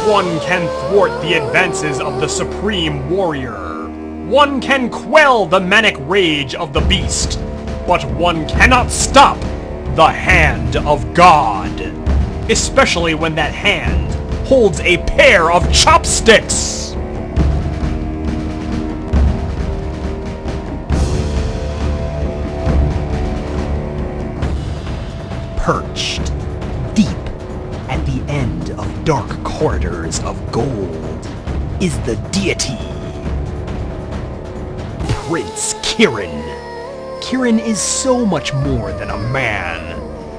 One can thwart the advances of the supreme warrior. One can quell the manic rage of the beast. But one cannot stop the hand of God. Especially when that hand holds a pair of chopsticks! Perched deep at the end of dark corridors of gold is the deity, Prince Kirin. Kirin is so much more than a man.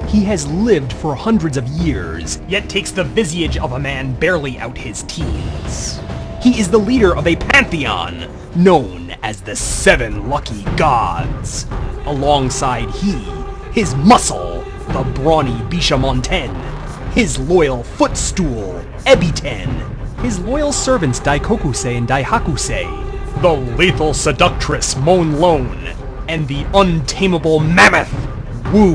He has lived for hundreds of years, yet takes the visage of a man barely out his teens. He is the leader of a pantheon known as the Seven Lucky Gods. Alongside his muscle, the brawny Bishamonten, his loyal footstool, Ebiten, his loyal servants Daikokusei and Daihakusei, the lethal seductress Mon Lone, and the untamable mammoth, Wu.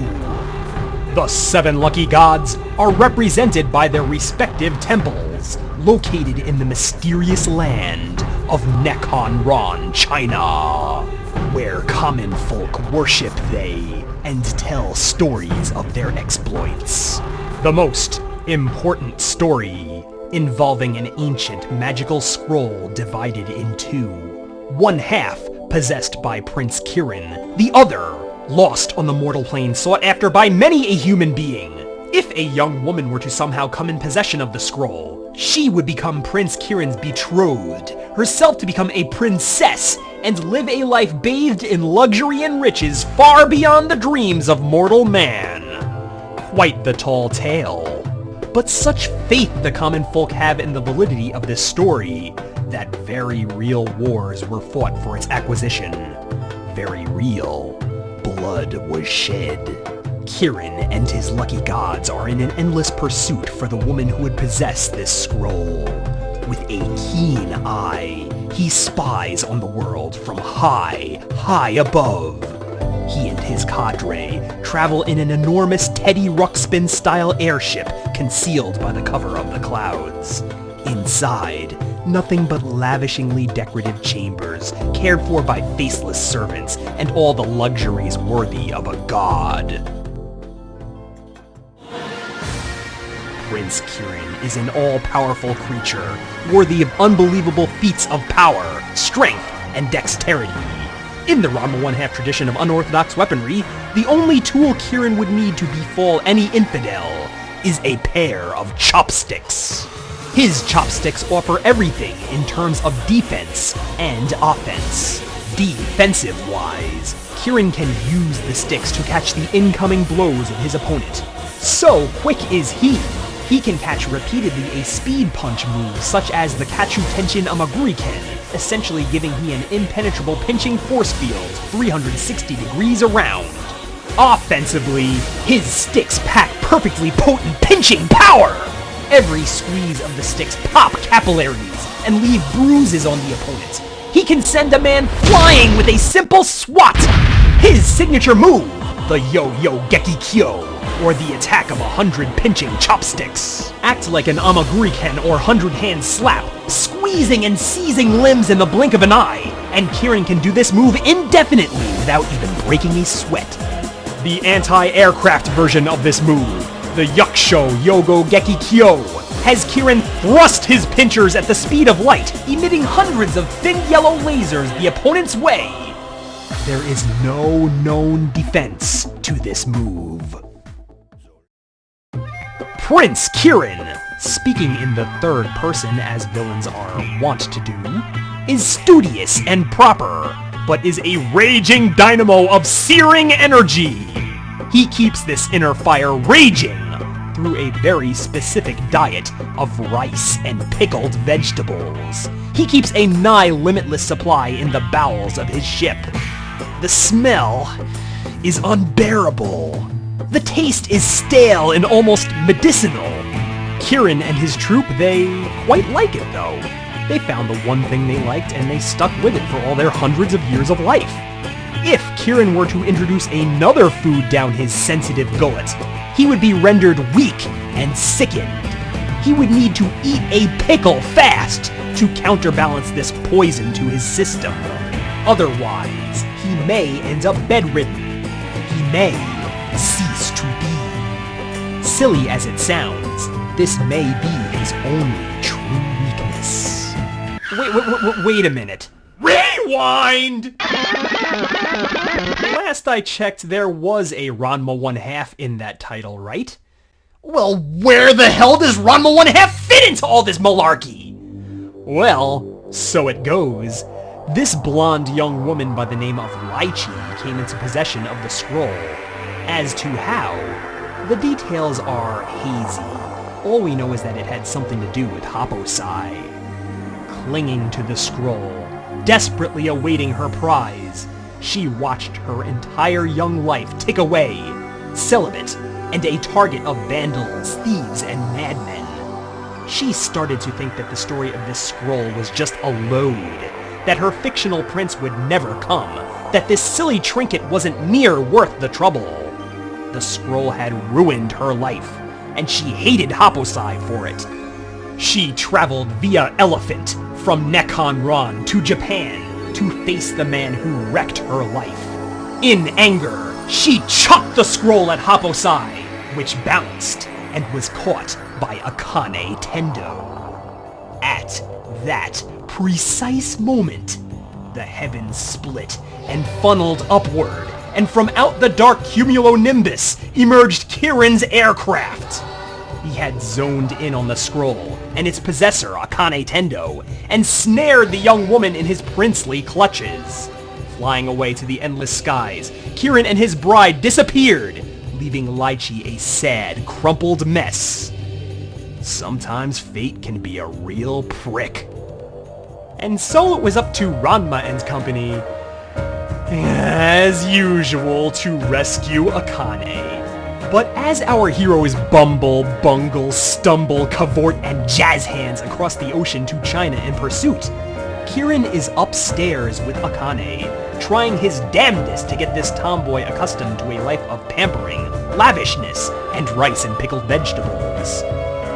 The Seven Lucky Gods are represented by their respective temples, located in the mysterious land of Nekonran, China, where common folk worship they and tell stories of their exploits. The most important story involving an ancient magical scroll divided in two. One half possessed by Prince Kirin, the other lost on the mortal plane, sought after by many a human being. If a young woman were to somehow come in possession of the scroll, she would become Prince Kirin's betrothed, herself to become a princess, and live a life bathed in luxury and riches far beyond the dreams of mortal man. Quite the tall tale. But such faith the common folk have in the validity of this story, that very real wars were fought for its acquisition. Very real. Blood was shed. Kirin and his lucky gods are in an endless pursuit for the woman who would possess this scroll. With a keen eye, he spies on the world from high, high above. He and his cadre travel in an enormous Teddy Ruxpin-style airship concealed by the cover of the clouds. Inside, nothing but lavishingly decorative chambers, cared for by faceless servants, and all the luxuries worthy of a god. Prince Kirin is an all-powerful creature, worthy of unbelievable feats of power, strength, and dexterity. In the Ranma 1/2 tradition of unorthodox weaponry, the only tool Kirin would need to befall any infidel is a pair of chopsticks. His chopsticks offer everything in terms of defense and offense. Defensive-wise, Kirin can use the sticks to catch the incoming blows of his opponent. So quick is he can catch repeatedly a speed punch move such as the Kachu Tenshin Amaguriken, essentially giving he an impenetrable pinching force field 360 degrees around. Offensively, his sticks pack perfectly potent pinching power! Every squeeze of the sticks pop capillaries and leave bruises on the opponent. He can send a man flying with a simple swat! His signature move, the Yo-Yo Geki Kyo, or the attack of 100 pinching chopsticks, act like an Amaguriken or 100-hand slap, squeezing and seizing limbs in the blink of an eye, and Kirin can do this move indefinitely without even breaking a sweat. The anti-aircraft version of this move, the Yakusho Yogo Geki Kyo, has Kirin thrust his pinchers at the speed of light, emitting hundreds of thin yellow lasers the opponent's way. There is no known defense to this move. Prince Kirin, speaking in the third person as villains are wont to do, is studious and proper, but is a raging dynamo of searing energy. He keeps this inner fire raging through a very specific diet of rice and pickled vegetables. He keeps a nigh limitless supply in the bowels of his ship. The smell is unbearable. The taste is stale and almost medicinal. Kirin and his troop, they quite like it though. They found the one thing they liked and they stuck with it for all their hundreds of years of life. If Kirin were to introduce another food down his sensitive gullet, he would be rendered weak and sickened. he would need to eat a pickle fast to counterbalance this poison to his system. Otherwise, he may end up bedridden. He may cease to be. Silly as it sounds, this may be his only true weakness. Wait a minute. Rewind! Last I checked, there was a Ranma 1/2 in that title, right? Well, where the hell does Ranma 1/2 fit into all this malarkey? Well, so it goes. This blonde young woman by the name of Lychee came into possession of the scroll. As to how, the details are hazy. All we know is that it had something to do with Happosai. Clinging to the scroll, desperately awaiting her prize, she watched her entire young life tick away, celibate, and a target of vandals, thieves, and madmen. She started to think that the story of this scroll was just a load, that her fictional prince would never come, that this silly trinket wasn't near worth the trouble. The scroll had ruined her life, and she hated Happosai for it. She traveled via elephant from Nekonran to Japan to face the man who wrecked her life. In anger, she chucked the scroll at Happosai, which bounced and was caught by Akane Tendo. At that precise moment, the heavens split and funneled upward, and from out the dark cumulonimbus emerged Kirin's aircraft. He had zoned in on the scroll and its possessor, Akane Tendo, and snared the young woman in his princely clutches. Flying away to the endless skies, Kirin and his bride disappeared, leaving Lychee a sad, crumpled mess. Sometimes fate can be a real prick. And so it was up to Ranma and company, as usual, to rescue Akane. But as our heroes bumble, bungle, stumble, cavort, and jazz hands across the ocean to China in pursuit, Kirin is upstairs with Akane, trying his damnedest to get this tomboy accustomed to a life of pampering, lavishness, and rice and pickled vegetables.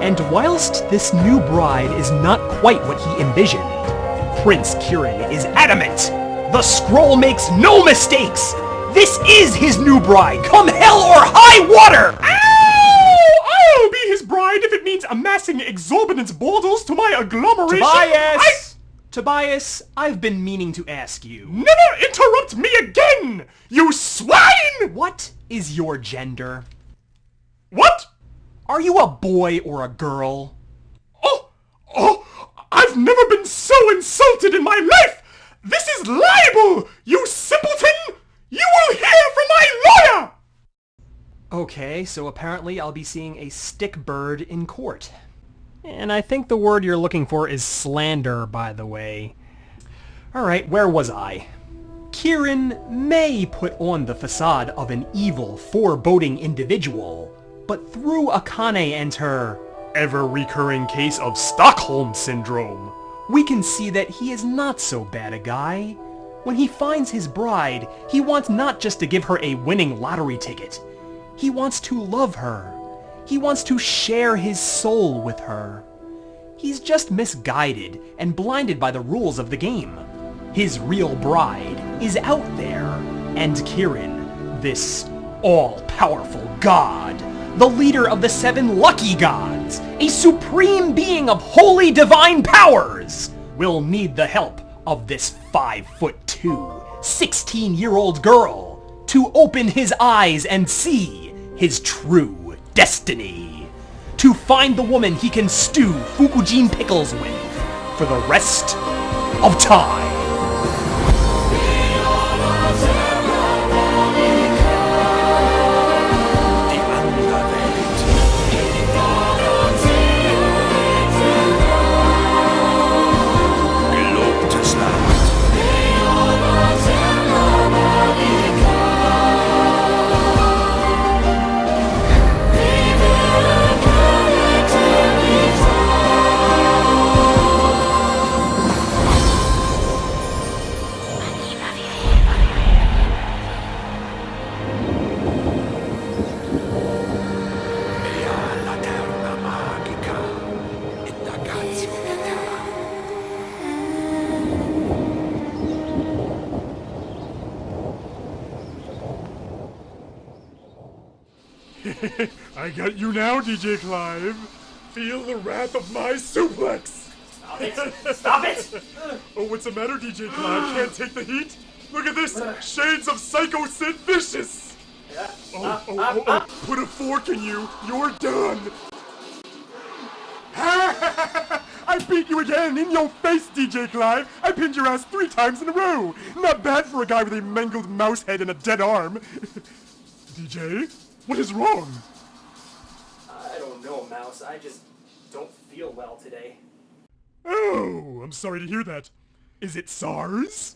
And whilst this new bride is not quite what he envisioned, Prince Kirin is adamant. The scroll makes no mistakes! This is his new bride, come hell or high water! Ow! I'll be his bride if it means amassing exorbitant baubles to my agglomeration. Tobias, I've been meaning to ask you. Never interrupt me again, you swine! What is your gender? What? Are you a boy or a girl? I've never been so insulted in my life! This is libel, you simpleton! You will hear from my lawyer! Okay, so apparently I'll be seeing a stick bird in court. And I think the word you're looking for is slander, by the way. Alright, where was I? Kirin may put on the facade of an evil, foreboding individual, but through Akane and her ever-recurring case of Stockholm Syndrome, we can see that he is not so bad a guy. When he finds his bride, he wants not just to give her a winning lottery ticket. He wants to love her. He wants to share his soul with her. He's just misguided and blinded by the rules of the game. His real bride is out there, and Kirin, this all-powerful god, the leader of the 7 lucky gods, a supreme being of holy divine powers, will need the help of this 5'2", 16-year-old girl to open his eyes and see his true destiny. To find the woman he can stew Fukujin pickles with for the rest of time. I got you now, Djclyve. Feel the wrath of my suplex. Stop it! Stop it! Oh, what's the matter, Djclyve? Can't take the heat? Look at this! Shades of Psycho Sid Vicious! Oh, put a fork in you! You're done! I beat you again! In your face, Djclyve! I pinned your ass 3 times in a row! Not bad for a guy with a mangled mouse head and a dead arm! DJ? What is wrong? I don't know, Mouse. I just don't feel well today. Oh, I'm sorry to hear that. Is it SARS?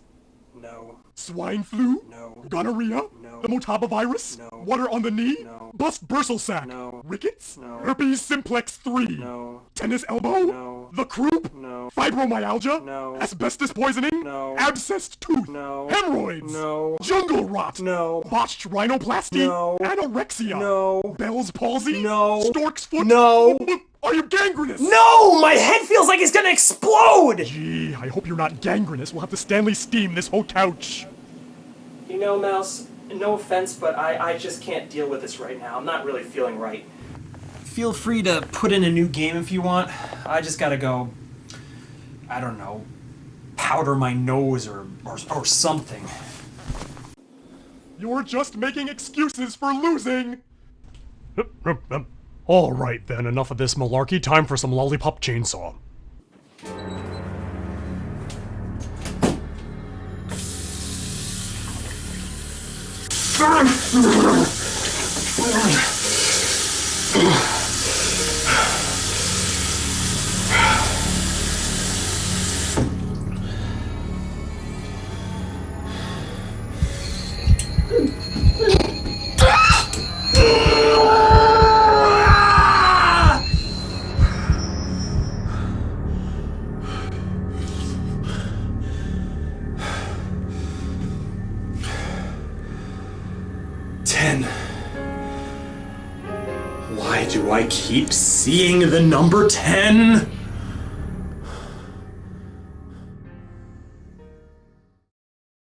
No. Swine flu? No. Gonorrhea? No. The Motaba virus? No. Water on the knee? No. Bust bursal sac? No. Rickets? No. Herpes simplex 3? No. Tennis elbow? No. The croup? No. Fibromyalgia? No. Asbestos poisoning? No. Abscessed tooth? No. Hemorrhoids? No. Jungle rot? No. Botched rhinoplasty? No. Anorexia? No. Bell's palsy? No. Stork's foot? No. Are you gangrenous? No! My head feels like it's gonna explode! Gee, I hope you're not gangrenous. We'll have to Stanley steam this whole couch. You know, Mouse, no offense, but I just can't deal with this right now. I'm not really feeling right. Feel free to put in a new game if you want. I just gotta go, I don't know, powder my nose or something. You're just making excuses for losing! All right then, enough of this malarkey. Time for some lollipop chainsaw. Why do I keep seeing the number 10?